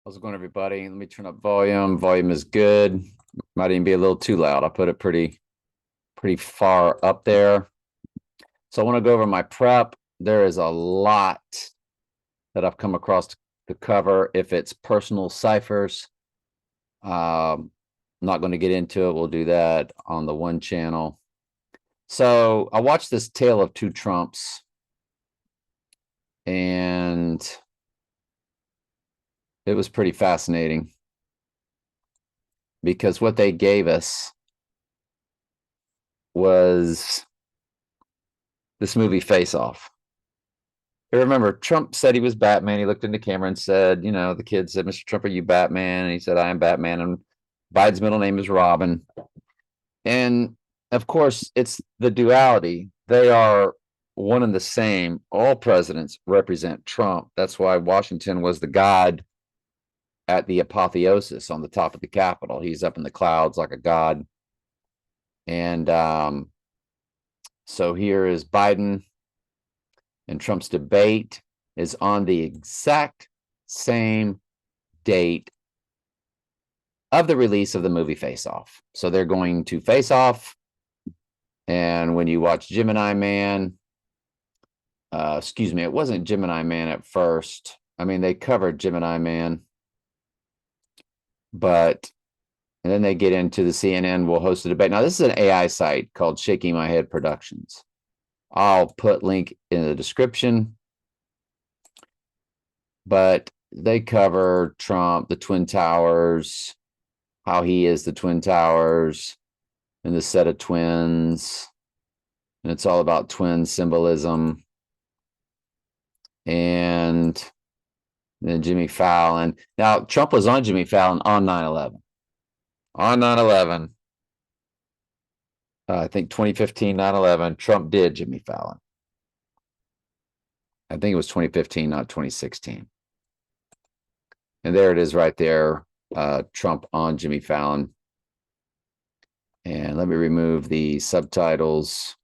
How's it going, everybody? Let me turn up volume. Volume is good. Might even be a little too loud. I put it pretty far up there. So I want to go over my prep. There is a lot that I've come across to cover. If it's personal ciphers, not going to get into it. We'll do that on the one channel. So I watched this Tale of Two Trumps, and it was pretty fascinating because what they gave us was this movie Face Off. I remember Trump said he was Batman. He looked in the camera and said, the kid said, "Mr. Trump, are you Batman?" And he said, "I am Batman." And Biden's middle name is Robin. And of course, it's the duality. They are one and the same. All presidents represent Trump. That's why Washington was the god at the apotheosis on the top of the Capitol. He's up in the clouds like a god. And so here is Biden, and Trump's debate is on the exact same date of the release of the movie Face Off. So they're going to face off. And when you watch Gemini Man, excuse me, it wasn't Gemini Man at first. I mean, they covered Gemini Man, but and then they get into the CNN will host a debate. Now, this is an AI site called Shaking My Head Productions. I'll put link in the description, but they cover Trump, the Twin Towers, how he is the Twin Towers, and the set of twins. And it's all about twin symbolism. And then Jimmy Fallon. Now, Trump was on Jimmy Fallon on 9/11. On 9/11, I think 2015, 9/11, Trump did Jimmy Fallon. I think it was 2015, not 2016. And there it is right there, Trump on Jimmy Fallon. And let me remove the subtitles.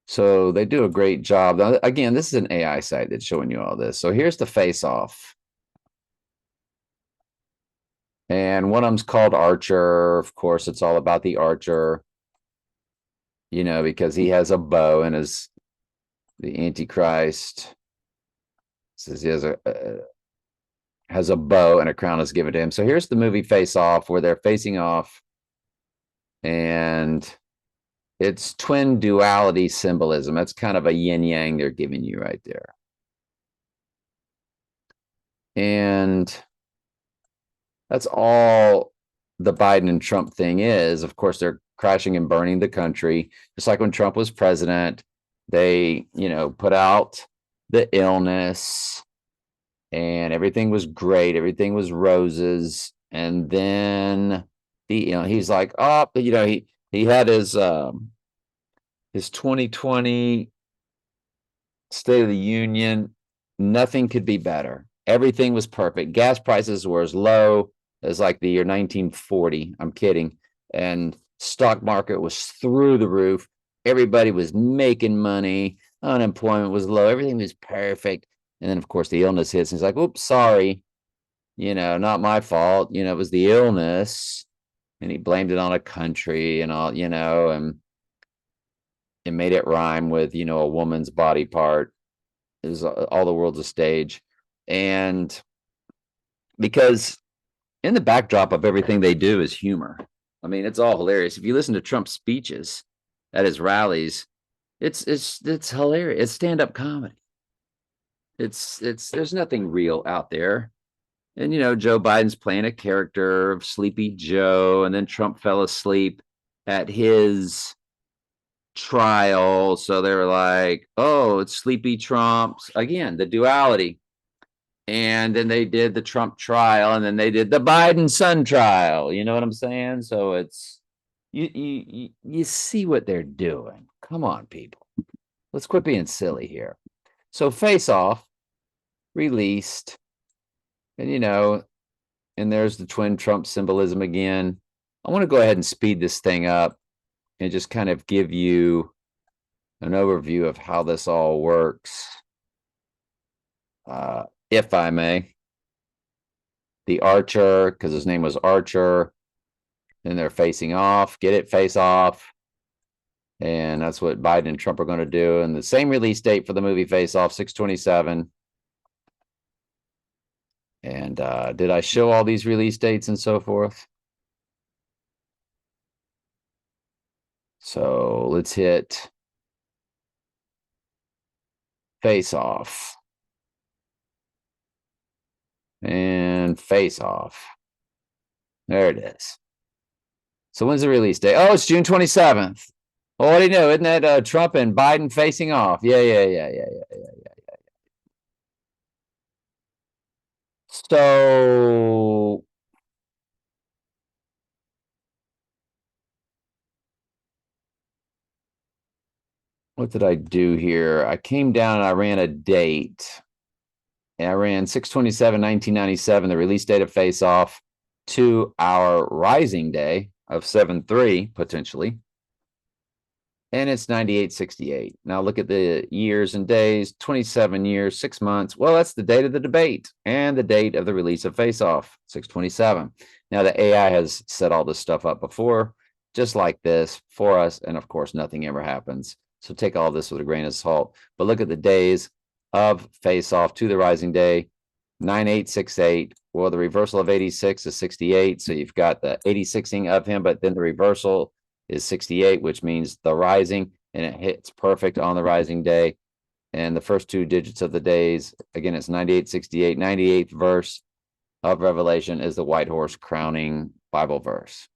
So they do a great job. Now, again, this is an AI site that's showing you all this. So here's the face off. And one of them's called Archer. Of course, it's all about the Archer, because he has a bow and is the Antichrist. Says he has a bow and a crown is given to him. So here's the movie Face Off, where they're facing off, and it's twin duality symbolism. That's kind of a yin yang they're giving you right there. And that's all the Biden and Trump thing is. Of course, they're crashing and burning the country. Just like when Trump was president, they, put out the illness and everything was great. Everything was roses. And then he's like, oh, he had his 2020 State of the Union. Nothing could be better. Everything was perfect. Gas prices were as low as like the year 1940. I'm kidding. And stock market was through the roof. Everybody was making money. Unemployment was low. Everything was perfect. And then, of course, the illness hits. And he's like, oops, sorry. Not my fault. It was the illness. And he blamed it on a country and all, and it made it rhyme with, a woman's body part. It was all the world's a stage. And because in the backdrop of everything they do is humor. I mean, it's all hilarious. If you listen to Trump's speeches at his rallies, it's hilarious. It's stand-up comedy. It's there's nothing real out there. And Joe Biden's playing a character of Sleepy Joe, and then Trump fell asleep at his trial. So they were like, oh, it's Sleepy Trump. Again, the duality. And then they did the Trump trial, and then they did the Biden son trial. You know what I'm saying? So it's you see what they're doing. Come on, people. Let's quit being silly here. So Face Off released, and and there's the twin Trump symbolism again. I want to go ahead and speed this thing up and just kind of give you an overview of how this all works. if I may. The Archer, because his name was Archer. Then they're facing off. Get it? Face off. And that's what Biden and Trump are going to do. And the same release date for the movie Face Off, 6/27. And did I show all these release dates and so forth? So let's hit Face Off. And Face Off. There it is. So when's the release date? Oh, it's June 27th. Well, what do you know? Isn't that Trump and Biden facing off? Yeah. So what did I do here? I came down and I ran a date. And I ran 6/27/1997, the release date of Face Off, to our rising day of 7/3, potentially. And it's 98/68. Now look at the years and days, 27 years, 6 months. Well, that's the date of the debate and the date of the release of Face Off, 6/27. Now the AI has set all this stuff up before, just like this for us. And of course, nothing ever happens. So take all this with a grain of salt. But look at the days of Face Off to the rising day, 9868. Well, the reversal of 86 is 68. So you've got the 86ing of him, but then the reversal is 68, which means the rising, and it hits perfect on the rising day. And the first two digits of the days, again, it's 9868. 98th verse of Revelation is the white horse crowning Bible verse.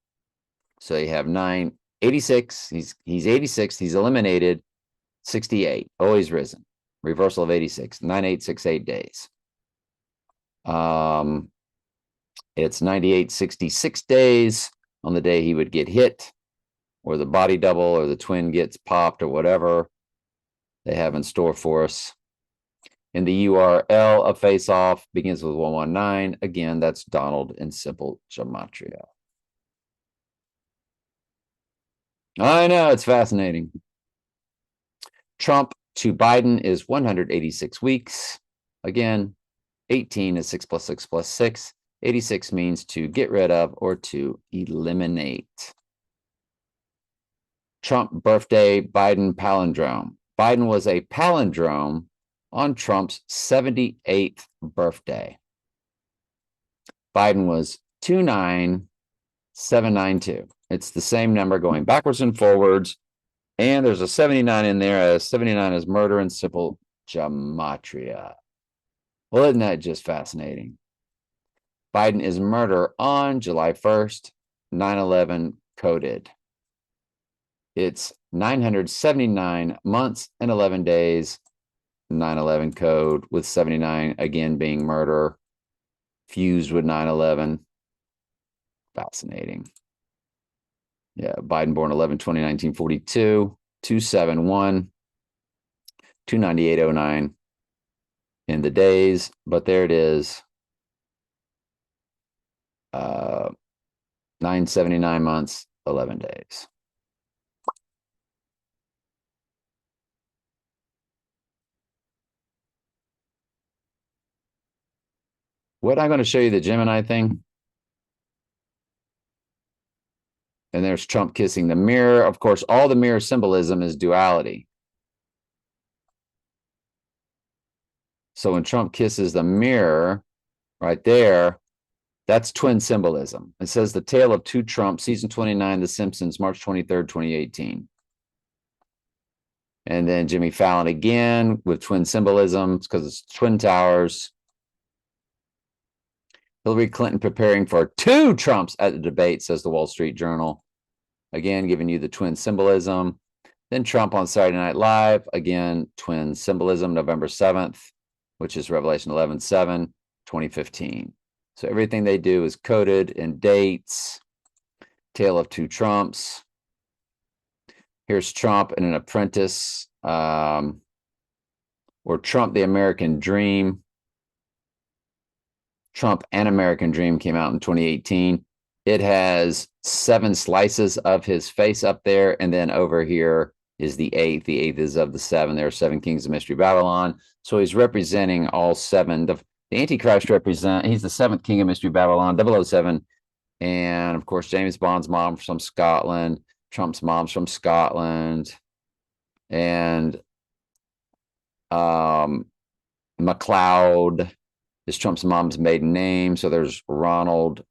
So you have 986. He's 86. He's eliminated. 68. Always risen. Reversal of 86. 9868 days. It's 9866 days on the day he would get hit, or the body double, or the twin gets popped, or whatever they have in store for us. And the URL of Face Off begins with 119. Again, that's Donald in simple gematria. I know, it's fascinating. Trump to Biden is 186 weeks. Again, 18 is 6 plus 6 plus 6. 86 means to get rid of or to eliminate. Trump birthday, Biden palindrome. Biden was a palindrome on Trump's 78th birthday. Biden was 29792. It's the same number going backwards and forwards. And there's a 79 in there. 79 is murder in simple gematria. Well, isn't that just fascinating? Biden is murder on July 1st, 9/11 coded. It's 979 months and 11 days, 9/11 code, with 79 again being murder, fused with 9/11. Fascinating. Yeah, Biden born 11/20/1942, 271, 29809 in the days, but there it is. 979 months, 11 days. What I'm going to show you the Gemini thing. And there's Trump kissing the mirror. Of course, all the mirror symbolism is duality. So when Trump kisses the mirror right there, that's twin symbolism. It says The Tale of Two Trumps, season 29, The Simpsons, March 23rd, 2018. And then Jimmy Fallon again with twin symbolism because it's Twin Towers. Hillary Clinton preparing for two Trumps at the debate, says the Wall Street Journal. Again, giving you the twin symbolism. Then Trump on Saturday Night Live. Again, twin symbolism, November 7th, which is Revelation 11:7, 2015. So everything they do is coded in dates. Tale of Two Trumps. Here's Trump and an apprentice, or Trump, the American Dream. Trump, An American Dream came out in 2018. It has 7 slices of his face up there. And then over here, is the eighth. The eighth is of the seven. There are seven kings of Mystery Babylon. So he's representing all seven. The Antichrist he's the seventh king of Mystery Babylon, 007. And of course, James Bond's mom's from Scotland. Trump's mom's from Scotland. And McLeod is Trump's mom's maiden name. So there's Ronald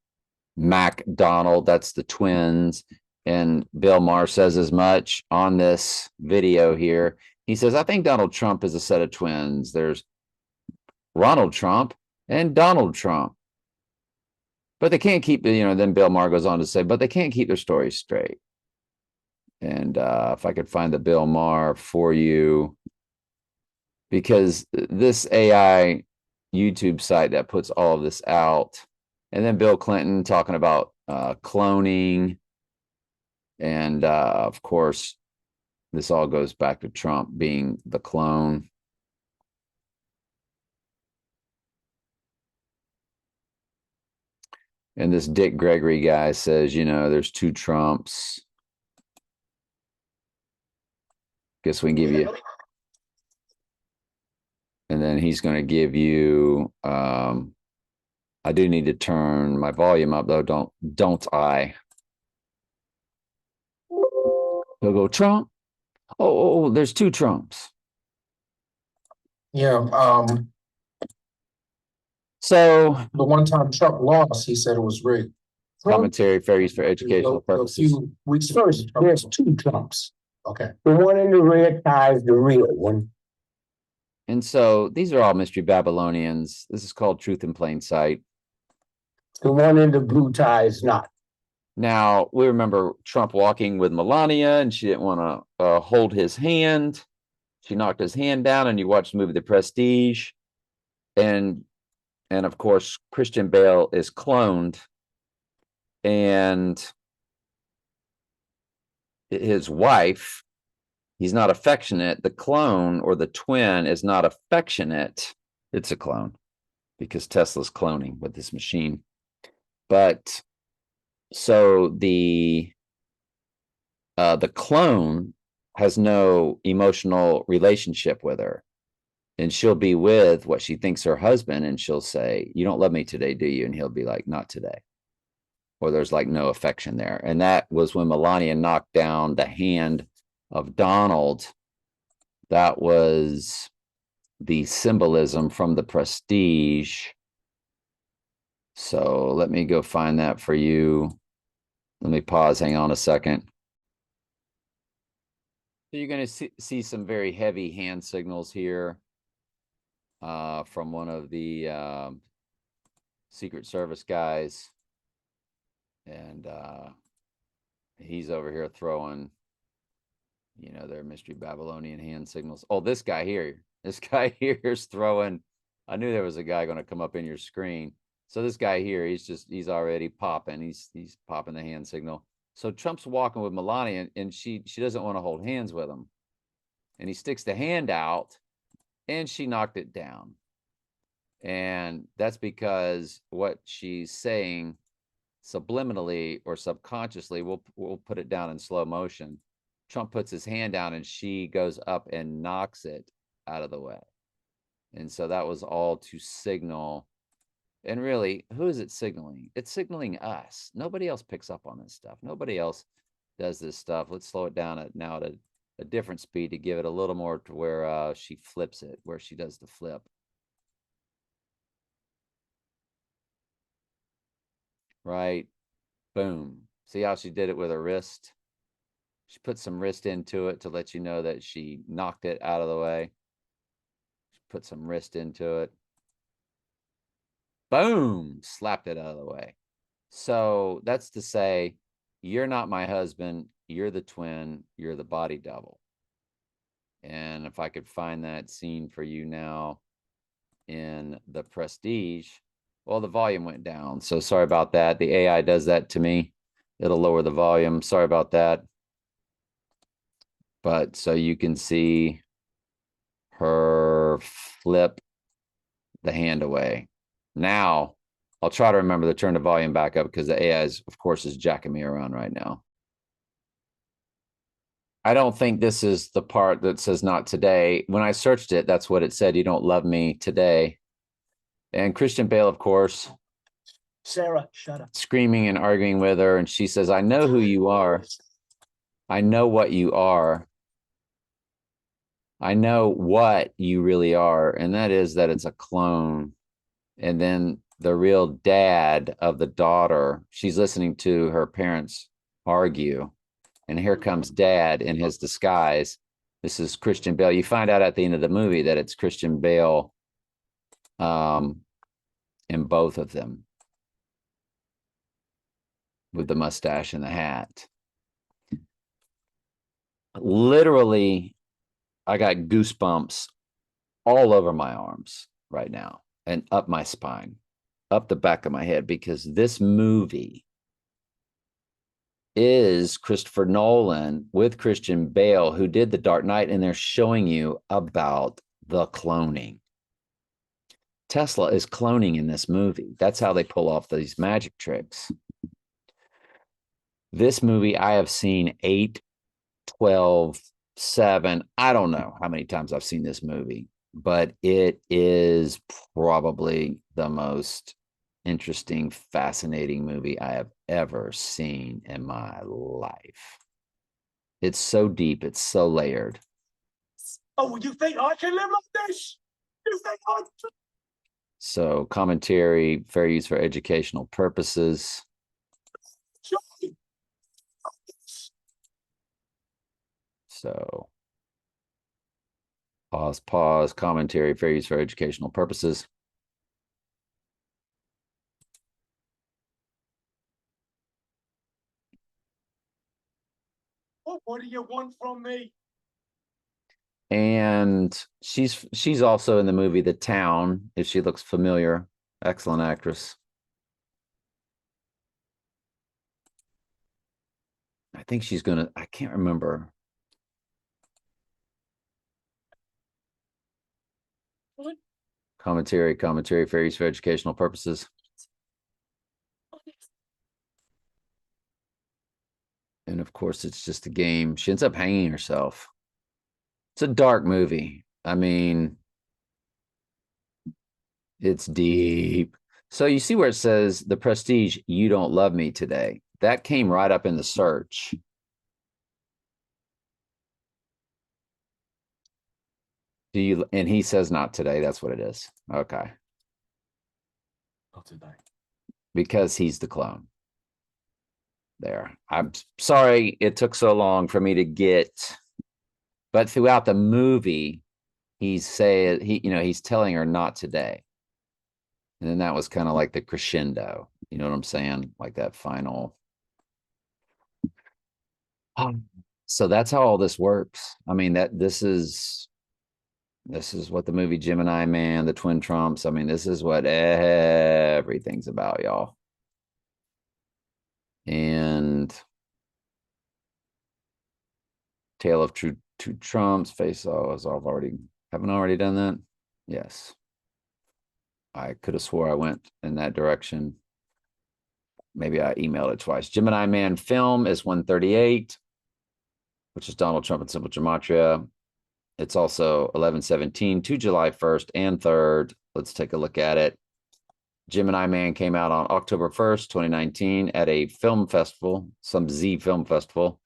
MacDonald. That's the twins. And Bill Maher says as much on this video here. He says, I think Donald Trump is a set of twins. There's Ronald Trump and Donald Trump. But they can't keep, then Bill Maher goes on to say, but they can't keep their stories straight. And if I could find the Bill Maher for you, because this AI YouTube site that puts all of this out, and then Bill Clinton talking about cloning. And of course, this all goes back to Trump being the clone. And this Dick Gregory guy says, there's two Trumps. Guess we can give you. And then he's going to give you, I do need to turn my volume up though. Don't I? He'll go Trump. Oh, there's two Trumps. Yeah. So the one time Trump lost, he said it was rigged. Commentary fair use for educational purposes. A few weeks first, there's two Trumps. Okay. The one in the red tie is the real one. And so these are all Mystery Babylonians. This is called Truth in Plain Sight. The one in the blue tie is not. Now, we remember Trump walking with Melania, and she didn't want to hold his hand. She knocked his hand down, and you watched the movie The Prestige. And of course, Christian Bale is cloned. And his wife, he's not affectionate. The clone or the twin is not affectionate. It's a clone because Tesla's cloning with this machine. But so the clone has no emotional relationship with her. And she'll be with what she thinks her husband, and she'll say, you don't love me today, do you? And he'll be like, not today. Or there's like no affection there. And that was when Melania knocked down the hand of Donald. That was the symbolism from The Prestige. So let me go find that for you. Let me pause. Hang on a second. So you're going to see some very heavy hand signals here from one of the Secret Service guys. And he's over here throwing, their Mystery Babylonian hand signals. Oh, this guy here is throwing. I knew there was a guy going to come up in your screen. So this guy here, he's already popping. He's popping the hand signal. So Trump's walking with Melania, and she doesn't want to hold hands with him. And he sticks the hand out, and she knocked it down. And that's because what she's saying subliminally or subconsciously, we'll put it down in slow motion. Trump puts his hand down, and she goes up and knocks it out of the way. And so that was all to signal. And really, who is it signaling? It's signaling us. Nobody else picks up on this stuff. Nobody else does this stuff. Let's slow it down now at a different speed to give it a little more to where she flips it, where she does the flip. Right? Boom. See how she did it with her wrist? She put some wrist into it to let you know that she knocked it out of the way. She put some wrist into it. Boom, slapped it out of the way. So that's to say, you're not my husband, you're the twin, you're the body double. And if I could find that scene for you now in The Prestige, well, the volume went down. So sorry about that. The AI does that to me. It'll lower the volume. Sorry about that. But so you can see her flip the hand away. Now, I'll try to remember to turn the volume back up because the AI, of course, is jacking me around right now. I don't think this is the part that says not today. When I searched it, that's what it said. You don't love me today. And Christian Bale, of course, Sarah, shut up. screaming and arguing with her. And she says, I know who you are. I know what you are. I know what you really are. And that is that it's a clone. And then the real dad of the daughter, she's listening to her parents argue. And here comes dad in his disguise. This is Christian Bale. You find out at the end of the movie that it's Christian Bale in both of them with the mustache and the hat. Literally, I got goosebumps all over my arms right now and up my spine, up the back of my head, because this movie is Christopher Nolan with Christian Bale, who did The Dark Knight, and they're showing you about the cloning. Tesla is cloning in this movie. That's how they pull off these magic tricks. This movie, I have seen 8, 12, 7. I don't know how many times I've seen this movie, but it is probably the most interesting, fascinating movie I have ever seen in my life. It's so deep, it's so layered. Oh, you think I can live like this? You think I can? So, commentary, fair use for educational purposes. So, pause, commentary, fair use for educational purposes. What do you want from me? And she's also in the movie The Town, if she looks familiar. Excellent actress. I think she's gonna, I can't remember. What? Commentary, fair use for educational purposes. And of course, it's just a game. She ends up hanging herself. It's a dark movie. I mean, it's deep. So you see where it says The Prestige, You Don't Love Me Today. That came right up in the search. Do you, and he says not today. That's what it is. Okay. Not today. Because he's the clone. There. I'm sorry it took so long for me to get, but throughout the movie, he's telling her not today. And then that was kind of like the crescendo. You know what I'm saying? Like that final. So that's how all this works. I mean, this is what the movie Gemini Man, the Twin Trumps. I mean, this is what everything's about, y'all. And Tale of Two Trumps, Face Off, as I've already haven't already done that. Yes. I could have swore I went in that direction. Maybe I emailed it twice. Gemini Man film is 138, which is Donald Trump and Simple Gematria. It's also 11/17 to July 1st and 3rd. Let's take a look at it. Gemini Man came out on October 1st, 2019 at a film festival, some Z film festival.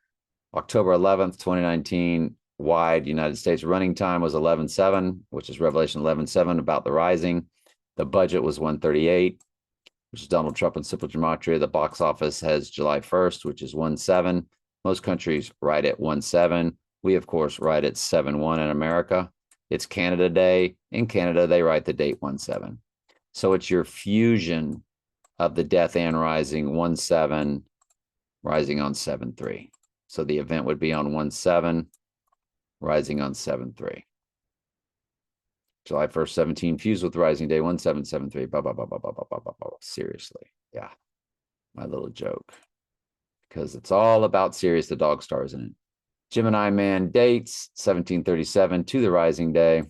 October 11th, 2019, wide United States. Running time was 11/7, which is Revelation 11/7 about the rising. The budget was 138, which is Donald Trump and Simple Gematria. The box office has July 1st, which is 1/7. Most countries write at 1/7. We, of course, write at 7/1 in America. It's Canada Day. In Canada, they write the date 1/7. So it's your fusion of the death and rising 1/7, rising on 7/3. So the event would be on 1/7, rising on 7/3. July 1st, 17, fused with rising day 1773. Blah, blah, blah, blah, blah, blah, blah, blah, blah. Seriously. Yeah. My little joke. Because it's all about Sirius the dog stars in it. Gemini Man dates 1737 to the rising day.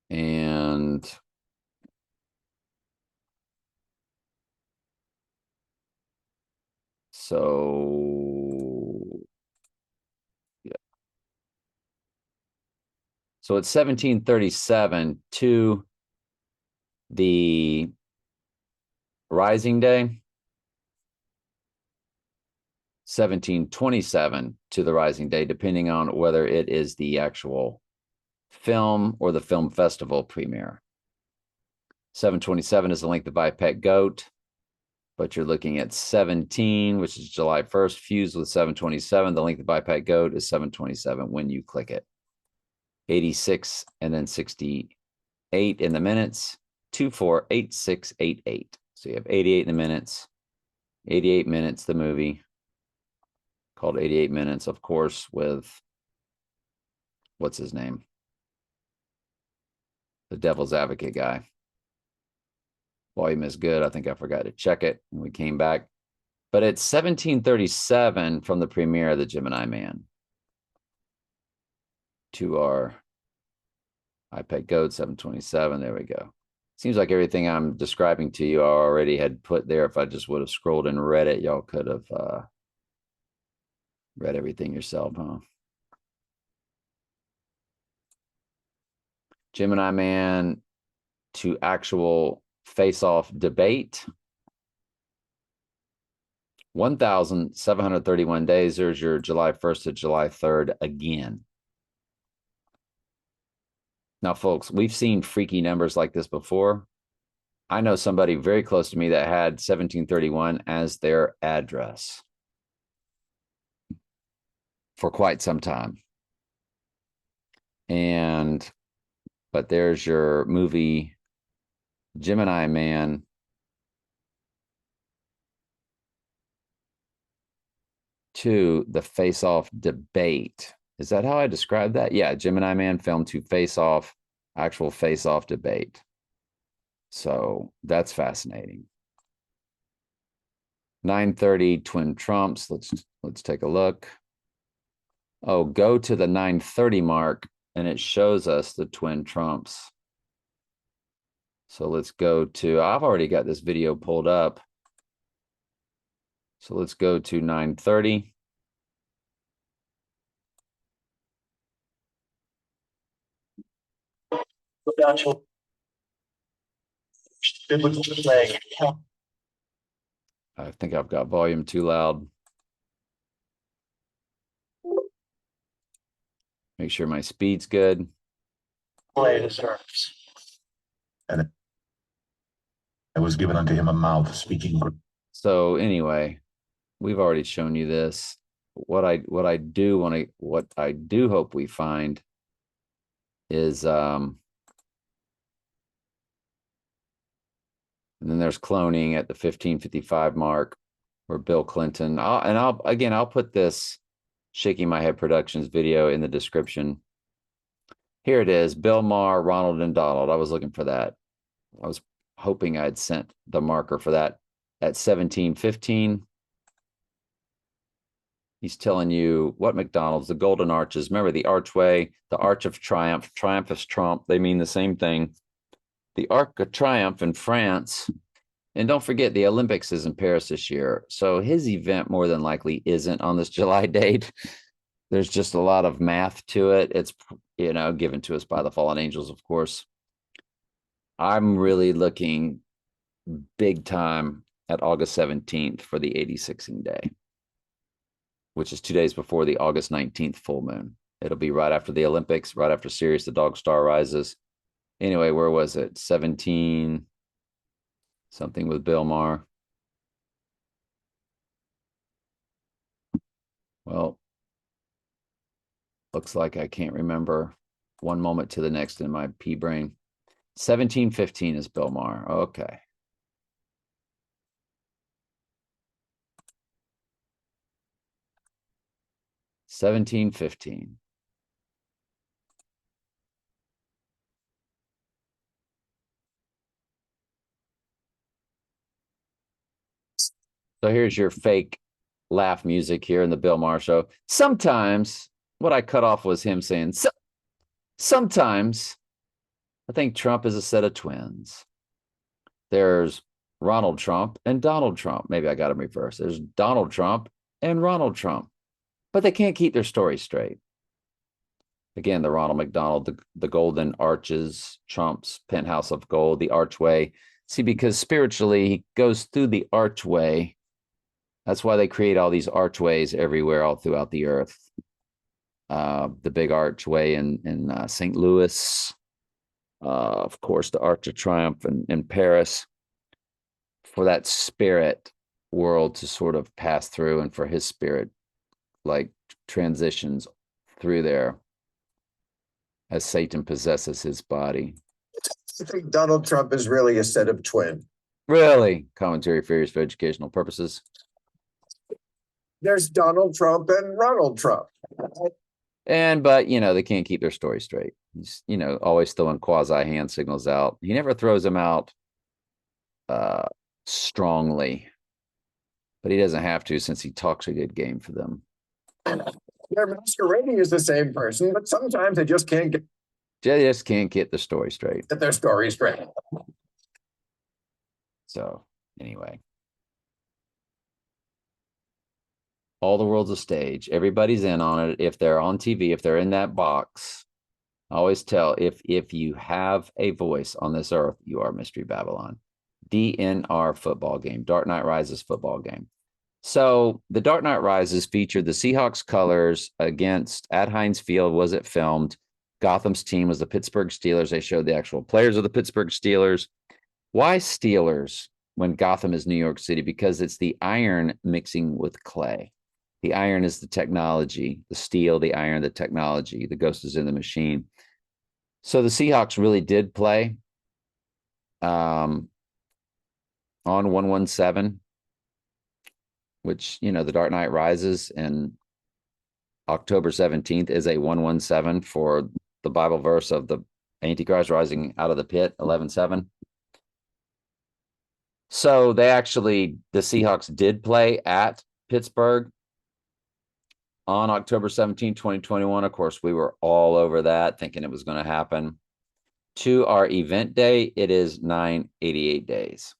And So, yeah. So it's 1737 to the Rising Day. 1727 to the Rising Day, depending on whether it is the actual film or the film festival premiere. 727 is the length of Biped Goat, but you're looking at 17, which is July 1st, fused with 727. The length of Biped Goat is 727 when you click it. 86 and then 68 in the minutes, 248688. So you have 88 in the minutes, 88 minutes, the movie called 88 Minutes, of course, with what's his name? The Devil's Advocate guy. Volume is good. I think I forgot to check it when we came back. But it's 1737 from the premiere of the Gemini Man to our iPad Code 727. There we go. Seems like everything I'm describing to you I already had put there. If I just would have scrolled and read it, y'all could have read everything yourself, huh? Gemini Man to actual face-off debate. 1,731 days. There's your July 1st to July 3rd again. Now, folks, we've seen freaky numbers like this before. I know somebody very close to me that had 1731 as their address for quite some time. But there's your movie Gemini Man to the face-off debate. Is that how I describe that? Yeah, Gemini Man film to face-off, actual face-off debate. So that's fascinating. 9:30 Twin Trumps. Let's take a look. Oh, go to the 9:30 mark and it shows us the Twin Trumps. So let's go to, I've already got this video pulled up. So let's go to 9:30. I think I've got volume too loud. Make sure my speed's good. Play deserves. And it was given unto him a mouth speaking. So anyway, we've already shown you this. What I do hope we find is and then there's cloning at the 1555 mark where Bill Clinton. I'll put this Shaking My Head Productions video in the description. Here it is, Bill Maher, Ronald, and Donald. I was looking for that. I was hoping I'd sent the marker for that at 1715. He's telling you what McDonald's, the Golden Arches. Remember the archway, the Arch of Triumph. Triumph is Trump. They mean the same thing. The Arc of Triumph in France. And don't forget, the Olympics is in Paris this year. So his event more than likely isn't on this July date. There's just a lot of math to it. It's, given to us by the fallen angels, of course. I'm really looking big time at August 17th for the 86ing day, which is 2 days before the August 19th full moon. It'll be right after the Olympics, right after Sirius the Dog Star rises. Anyway, where was it? 17, something with Bill Maher. Well, looks like I can't remember one moment to the next in my pea brain. 1715 is Bill Maher. Okay. $17.15. So here's your fake laugh music here in the Bill Maher show. Sometimes what I cut off was him saying, sometimes I think Trump is a set of twins. There's Ronald Trump and Donald Trump. Maybe I got them reversed. There's Donald Trump and Ronald Trump, but they can't keep their story straight. Again, the Ronald McDonald, the golden arches, Trump's penthouse of gold, the archway. See, because spiritually he goes through the archway. That's why they create all these archways everywhere, all throughout the earth. The big archway in St. Louis, of course, the Arch of Triumph in Paris, for that spirit world to sort of pass through, and for his spirit like transitions through there as Satan possesses his body. I think Donald Trump is really a set of twin. Really? Commentary figures for educational purposes. There's Donald Trump and Ronald Trump. But they can't keep their story straight. He's, always throwing quasi hand signals out. He never throws them out strongly, but he doesn't have to, since he talks a good game for them. They're masquerading as the same person, but sometimes they just can't get the story straight. Get their story straight. So anyway, all the world's a stage. Everybody's in on it. If they're on TV, if they're in that box, I always tell, if you have a voice on this earth, you are Mystery Babylon. DNR football game, Dark Knight Rises football game. So the Dark Knight Rises featured the Seahawks colors at Heinz Field. Was it filmed? Gotham's team was the Pittsburgh Steelers. They showed the actual players of the Pittsburgh Steelers. Why Steelers when Gotham is New York City? Because it's the iron mixing with clay. The iron is the technology, the steel, the iron, the technology. The ghost is in the machine. So the Seahawks really did play on 117, which, the Dark Knight Rises, and October 17th is a 117 for the Bible verse of the Antichrist rising out of the pit, 11:7. So the Seahawks did play at Pittsburgh on October 17, 2021. Of course, we were all over that, thinking it was going to happen. To our event day, it is 988 days.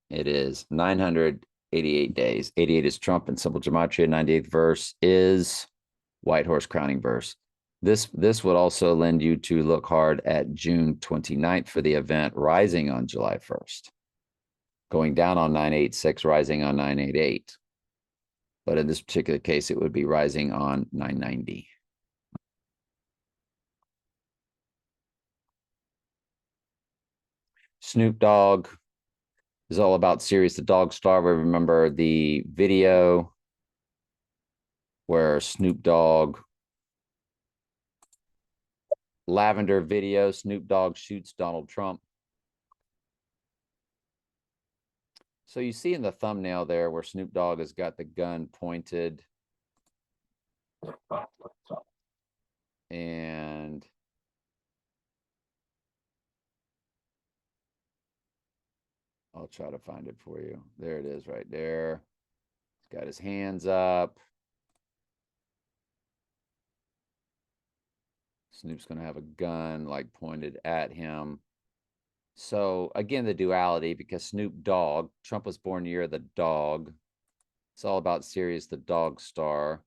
It is 988 days. 88 is Trump in simple gematria. 98th verse is White Horse crowning verse. This would also lend you to look hard at June 29th for the event, rising on July 1st. Going down on 986, rising on 988. But in this particular case, it would be rising on 990. Snoop Dogg is all about Sirius the Dog Star. We remember the video where Snoop Dogg, lavender video, Snoop Dogg shoots Donald Trump. So you see in the thumbnail there where Snoop Dogg has got the gun pointed. And I'll try to find it for you. There it is right there. He's got his hands up. Snoop's going to have a gun like pointed at him. So again, the duality, because Snoop Dogg, Trump was born year of the dog. It's all about Sirius the Dog Star.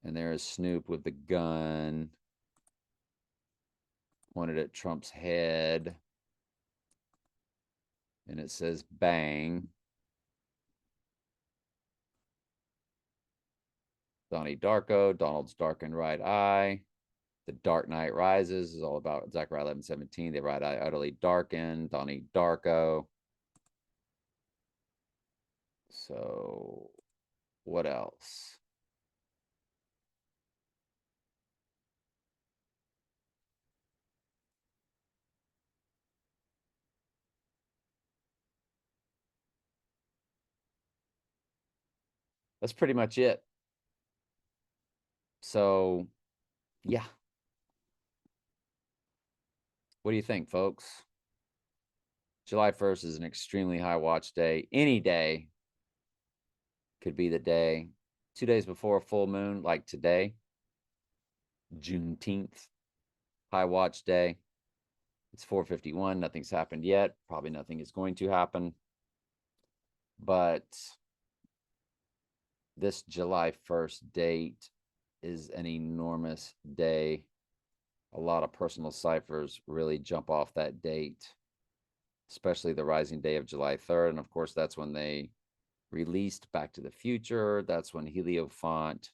And there's Snoop with the gun pointed at Trump's head. And it says bang. Donnie Darko, Donald's darkened right eye. The Dark Knight Rises is all about Zechariah 11:17. The right eye utterly darkened. Donnie Darko. So what else? That's pretty much it. So, yeah. What do you think, folks? July 1st is an extremely high watch day. Any day could be the day. 2 days before a full moon, like today, Juneteenth, high watch day. It's 4:51. Nothing's happened yet. Probably nothing is going to happen. But this July 1st date is an enormous day. A lot of personal ciphers really jump off that date, especially the rising day of July 3rd. And of course, that's when they released Back to the Future. That's when Heliofont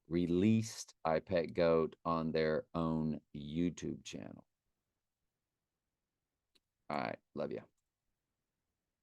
released iPet Goat on their own YouTube channel. All right. Love you.